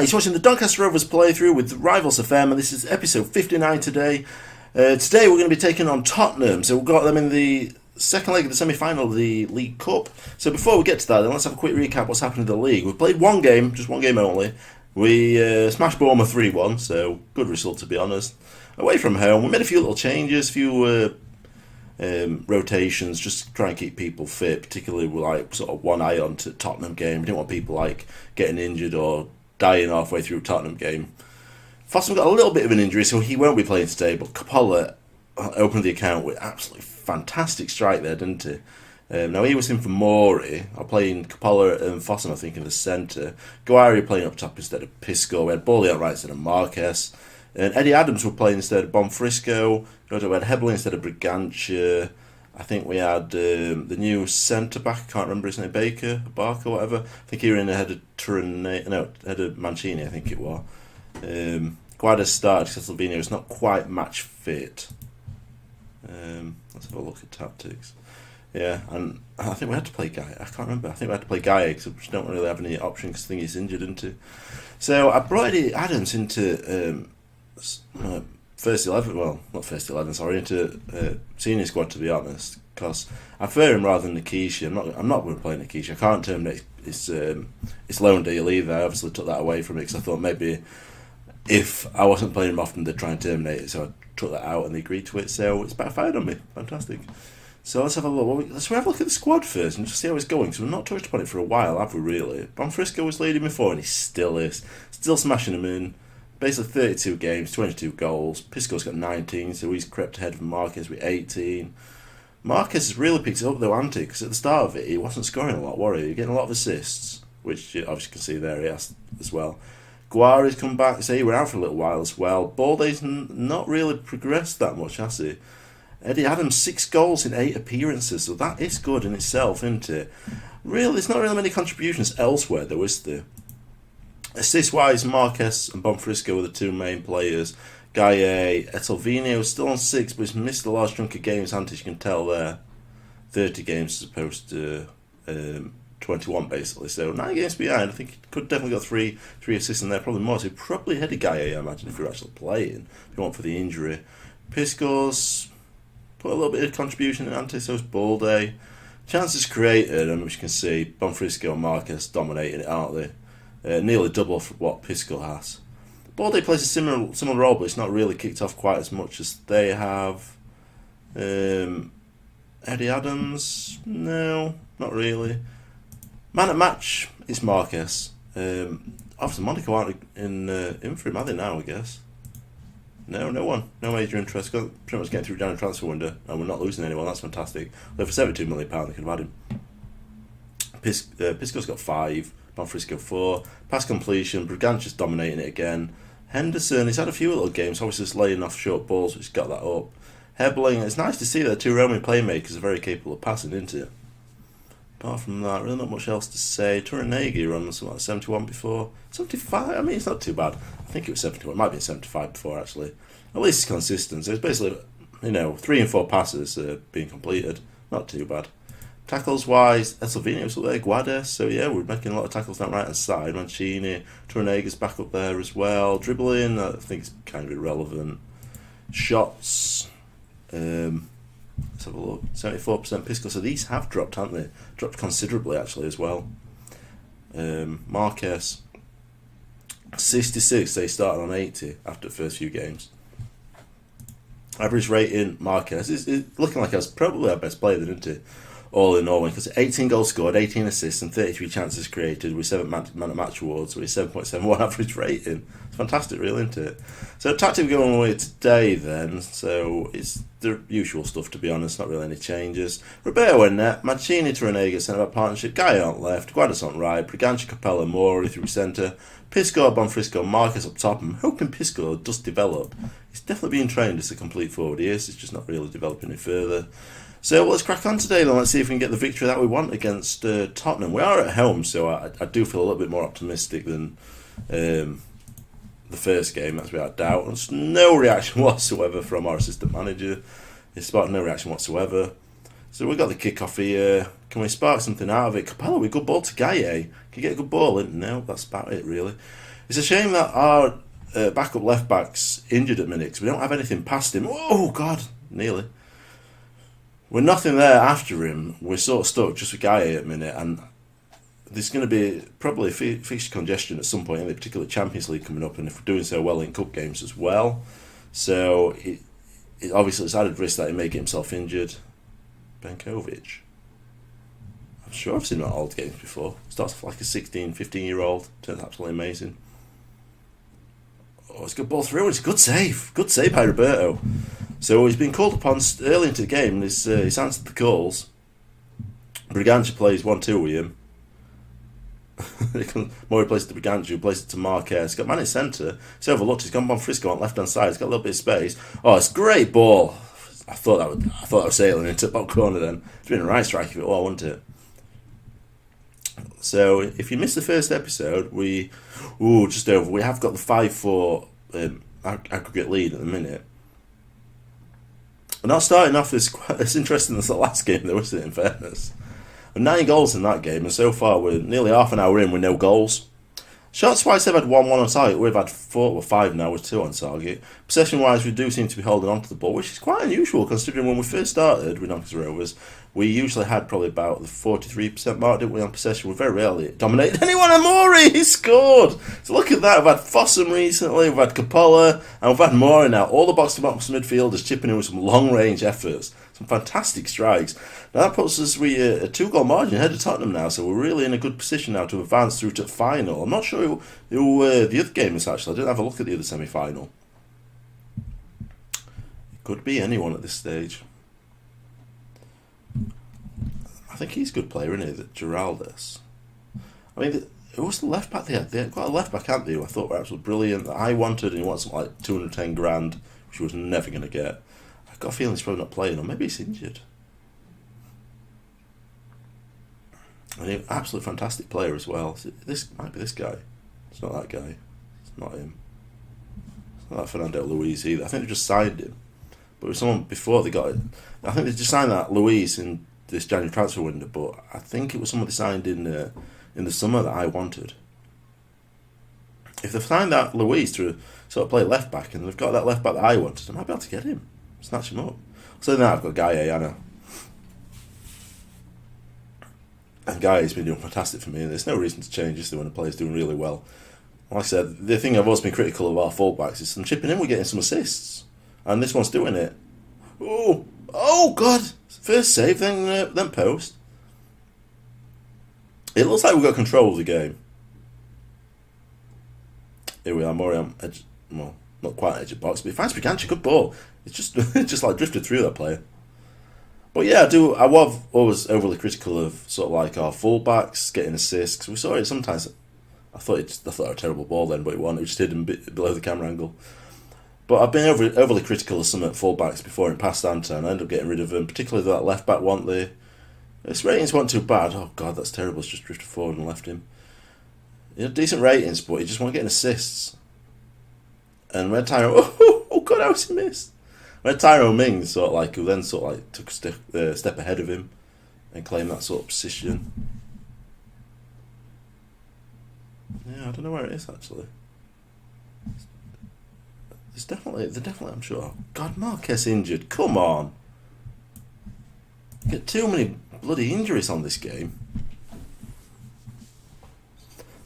He's watching the Doncaster Rovers playthrough with Rivals FM, and this is episode 59 today. Today we're going to be taking on Tottenham, so we've got them in the second leg of the semi-final of the League Cup. So before we get to that, then let's have a quick recap what's happened in the league. We've played one game, just one game only. We smashed Bournemouth 3-1, so good result to be honest. Away from home, we made a few little changes, a few rotations, just to try and keep people fit, particularly with like sort of one eye on to Tottenham game. We didn't want people like getting injured or dying halfway through Tottenham game. Fossum got a little bit of an injury, so he won't be playing today, but Coppola opened the account with absolutely fantastic strike there, didn't he? Now he was in for Mori. I'm playing Coppola and Fossum, I think, in the centre. Guari playing up top instead of Pisco. We had Bowley out right instead of Marquez. And Eddie Adams were playing instead of Bonfrisco. We had Hebley instead of Brigantia. I think we had the new centre-back, I can't remember his name, Barker, whatever. I think he was in ahead of head of Mancini, I think it was. Guarda started because Salvini was not quite match fit. Let's have a look at tactics. Yeah, and I think we had to play Guy. I can't remember. I think we had to play Guy because we don't really have any option because I think he's injured, isn't he? So I brought Eddie Adams into first 11. Well, not first 11. Sorry, into senior squad to be honest, because I prefer him rather than Nikishi. I'm not going to play Nikishi. I can't terminate his loan deal either. I obviously took that away from it because I thought maybe if I wasn't playing him often, they'd try and terminate it. So I took that out and they agreed to it. So it's backfired on me. Fantastic. So let's have a look. Let's have a look at the squad first and just see how it's going. So we've not touched upon it for a while, have we really? Bonfrisco was leading before and he still is. Still smashing them in. Basically 32 games, 22 goals. Pisco's got 19, so he's crept ahead of Marquez with 18. Marquez has really picked it up though, hasn't he? Because at the start of it, he wasn't scoring a lot, was he? He was getting a lot of assists, which you obviously can see there he has as well. Guari's come back, so he went out for a little while as well. Balday's not really progressed that much, has he? Eddie Adams, 6 goals in 8 appearances, so that is good in itself, isn't it? Really, there's not really many contributions elsewhere though, is there? Assist-wise, Marquez and Bonfrisco were the two main players. Gaye, Etelvino is still on 6, but he's missed a large chunk of games, hasn't he? You can tell there. 30 games as opposed to 21, basically. So 9 games behind. I think he could definitely got three assists in there, probably more. So he probably had a Gaye, I imagine, if you're actually playing, if you want for the injury. Pisco's put a little bit of contribution in Antisos Balde. Chances created, and which you can see, Bonfrisco and Marquez dominating it, aren't they? Nearly double for what Pisco has. Balde plays a similar role, but it's not really kicked off quite as much as they have. Eddie Adams, no, not really. Man at match, it's Marquez. Obviously, Monaco aren't in for him, are they now, I guess? No one. No major interest. Got pretty much getting through down the transfer window, and we're not losing anyone. That's fantastic. Though for £72 million, they could have had him. Pisco's got 5. Bonfrisco 4. Pass completion. Brigantia's dominating it again. Henderson, he's had a few little games, obviously just laying off short balls, which got that up. Hebling, it's nice to see that 2 Roman playmakers are very capable of passing, isn't it? Apart from that, really not much else to say. Turanegi ran something like 71 before. 75, I mean, it's not too bad. I think it was 71, it might be 75 before actually. At least it's consistent. So it's basically, 3 and 4 passes being completed. Not too bad. Tackles wise, Etelvino up there, Guades. So yeah, we're making a lot of tackles down right hand side. Mancini, Turaneg's back up there as well. Dribbling, I think it's kind of irrelevant. Shots, let's have a look. 74% Pisco. So these have dropped, haven't they? Dropped considerably actually as well. Marquez, 66. They started on 80 after the first few games. Average rating, Marquez is looking like probably our best player, isn't it? All in all, because 18 goals scored, 18 assists, and 33 chances created with 7 man at match awards with 7.71 average rating. It's fantastic, really, isn't it? So, tactic we're going away today then. So, it's the usual stuff, to be honest, not really any changes. Roberto in net, Mancini, Turanega, centre back partnership, Guy on left, Guadas on right, Brigantia, Capella, Mori through centre, Pisco, Bonfrisco, Marquez up top. I'm hoping Pisco does develop. He's definitely being trained as a complete forward. He is, he's just not really developing it further. So let's crack on today then. Let's see if we can get the victory that we want against Tottenham. We are at home, so I do feel a little bit more optimistic than the first game, that's without doubt. There's no reaction whatsoever from our assistant manager. It's about no reaction whatsoever. So we got the kick-off here. Can we spark something out of it? Capella with a good ball to Gaye. Can you get a good ball in? No, that's about it, really. It's a shame that our backup left-back's injured at minute because we don't have anything past him. Oh, God, nearly. We're nothing there after him. We're sort of stuck just with Gaye at minute, and there's going to be probably fixture congestion at some point in the particular Champions League coming up, and if we're doing so well in cup games as well. So, obviously it's added risk that he may get himself injured. Benkovic. I'm sure I've seen him at old games before. Starts off like a 16, 15-year-old. Turns absolutely amazing. Oh, it's a good ball through. It's a good save. Good save by Roberto. So he's been called upon early into the game, and he's answered the calls. Brigantia plays 1-2 with him. Murray plays it to Brigantia, who plays it to Marquez. He's got man in centre. He's overlooked. He's gone Bonfrisco on left-hand side. He's got a little bit of space. Oh, it's a great ball. I thought I was sailing into the top corner then. It's been a right strike if it all, wouldn't it? So if you missed the first episode, we have got the 5-4 aggregate lead at the minute. We're not starting off as interesting as the last game though, was it, in fairness? 9 goals in that game, and so far we're nearly half an hour in with no goals. Shots-wise, they've had 1-1 on target. We've had 5 now with 2 on target. Possession-wise, we do seem to be holding on to the ball, which is quite unusual considering when we first started with Knockers Rovers, we usually had probably about the 43% mark, didn't we, on possession? We very rarely dominated anyone. Amori, he scored! So look at that. We've had Fossum recently, we've had Capella, and we've had Mori now. All the box-to-box midfielders chipping in with some long-range efforts. Some fantastic strikes. Now that puts us with a 2-goal margin ahead of Tottenham now, so we're really in a good position now to advance through to the final. I'm not sure who the other game is actually. I didn't have a look at the other semi-final. It could be anyone at this stage. I think he's a good player, isn't he? That Geraldus. I mean, who was the left back they had? They had got a left back, hadn't they? Who I thought were absolutely brilliant. That I wanted, and he wants something like 210 grand, which he was never going to get. I've got a feeling he's probably not playing, or maybe he's injured. And he's an absolute fantastic player as well. This might be this guy. It's not that guy. It's not him. It's not that Fernando Luis either. I think they just signed him. But it was someone before they got it. I think they just signed that Luis in this January transfer window, but I think it was someone they signed in the summer that I wanted. If they've signed that Luis to sort of play left back and they've got that left back that I wanted, I might be able to get him. Snatch him up. So now I've got Gaye, Anna. And Gaye's been doing fantastic for me, and there's no reason to change this when a player's doing really well. Like I said, the thing I've always been critical of our fullbacks is them chipping in, we're getting some assists. And this one's doing it. Oh God! First save, then post. It looks like we've got control of the game. Here we are, Mori on edge, well, not quite edge of box, but he finds Brigantia, good ball. It's just like drifted through that player. But yeah, I was always overly critical of sort of like our fullbacks getting assists, because we saw it sometimes. I thought it was a terrible ball then, but it wasn't. It just hid him below the camera angle. But I've been overly critical of some fullbacks before in past Anta, and I ended up getting rid of them, particularly that left back his ratings weren't too bad. Oh God, that's terrible. It's just drifted forward and left him. He had decent ratings, but he just wasn't getting assists. And when Tyrone, oh God, how was he missed? When Tyrone Ming who then took a step ahead of him and claimed that sort of position. Yeah, I don't know where it is actually. They're definitely, I'm sure. God, Marquez injured. Come on. Get too many bloody injuries on this game.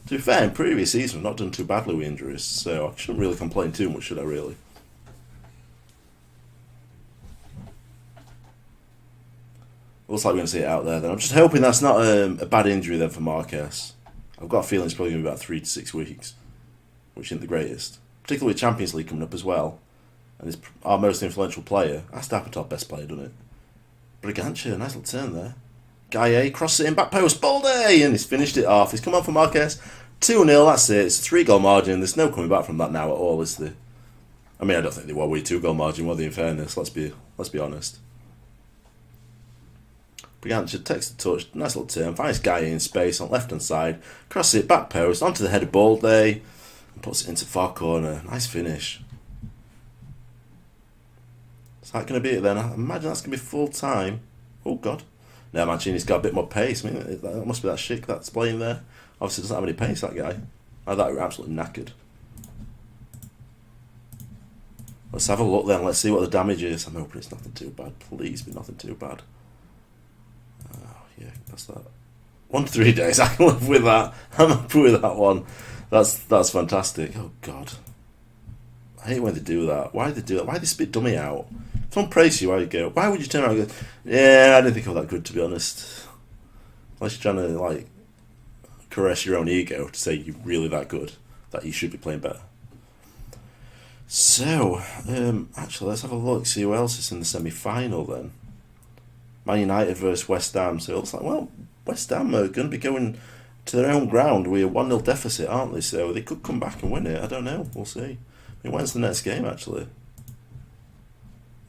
To be fair, in previous seasons, we've not done too badly with injuries, so I shouldn't really complain too much, should I really? Looks like we're going to see it out there then. I'm just hoping that's not a bad injury then for Marquez. I've got a feeling it's probably going to be about 3 to 6 weeks, which isn't the greatest. Particularly with Champions League coming up as well. And he's our most influential player. That's our best player, doesn't it? Brigantia, nice little turn there. Gaye crosses it in back post. Balde! And he's finished it off. He's come on for Marquez. 2-0, that's it. It's a 3-goal margin. There's no coming back from that now at all, is there? I mean, I don't think they were with a 2-goal margin, were they, in fairness? Let's be honest. Brigantia takes the touch. Nice little turn. Finds Gaye in space on left-hand side. Crosses it back post. Onto the head of Balde. Puts it into far corner. Nice finish. Is that going to be it then? I imagine that's going to be full time. Oh, God. Now Mancini's got a bit more pace. I mean, that must be that Schick that's playing there. Obviously, doesn't have any pace, that guy. I thought we were absolutely knackered. Let's have a look then. Let's see what the damage is. I'm hoping it's nothing too bad. Please be nothing too bad. Oh, yeah, that's that. 1 to 3 days. I can live with that. I'm happy with that one. That's fantastic. Oh, God. I hate when they do that. Why do they do that? Why do they spit dummy out? If someone praise you, why you go? Why would you turn around and go, yeah, I didn't think I was that good, to be honest. Unless you're trying to, like, caress your own ego to say you're really that good, that you should be playing better. So, actually, let's have a look, see who else is in the semi-final then. Man United versus West Ham. So it looks like, well, West Ham are going to be going to their own ground with a 1-0 deficit, aren't they? So they could come back and win it. I don't know. We'll see. I mean, when's the next game, actually?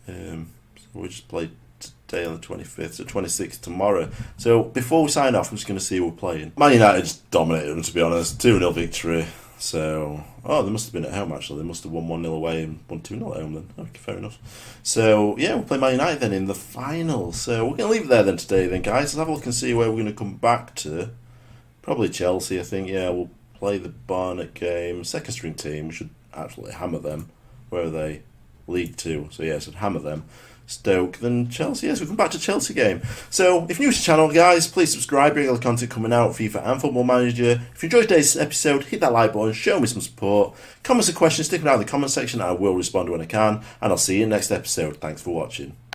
So we just played today on the 25th, so 26th tomorrow. So before we sign off, I'm just going to see who we're playing. Man United just dominated them, to be honest. 2-0 victory. So, they must have been at home, actually. They must have won 1-0 away and won 2-0 at home then. Okay, fair enough. So, yeah, we'll play Man United then in the final. So, we're going to leave it there then today then, guys. Let's have a look and see where we're going to come back to. Probably Chelsea, I think. Yeah, we'll play the Barnet game. Second string team. We should absolutely hammer them. Where are they? League 2. So, yeah, so hammer them. Stoke, then Chelsea. Yes, we'll come back to Chelsea game. So, if you're new to the channel, guys, please subscribe. Regular content coming out, FIFA and Football Manager. If you enjoyed today's episode, hit that like button, show me some support. Comments and questions, stick them down in the comment section, and I will respond when I can. And I'll see you in the next episode. Thanks for watching.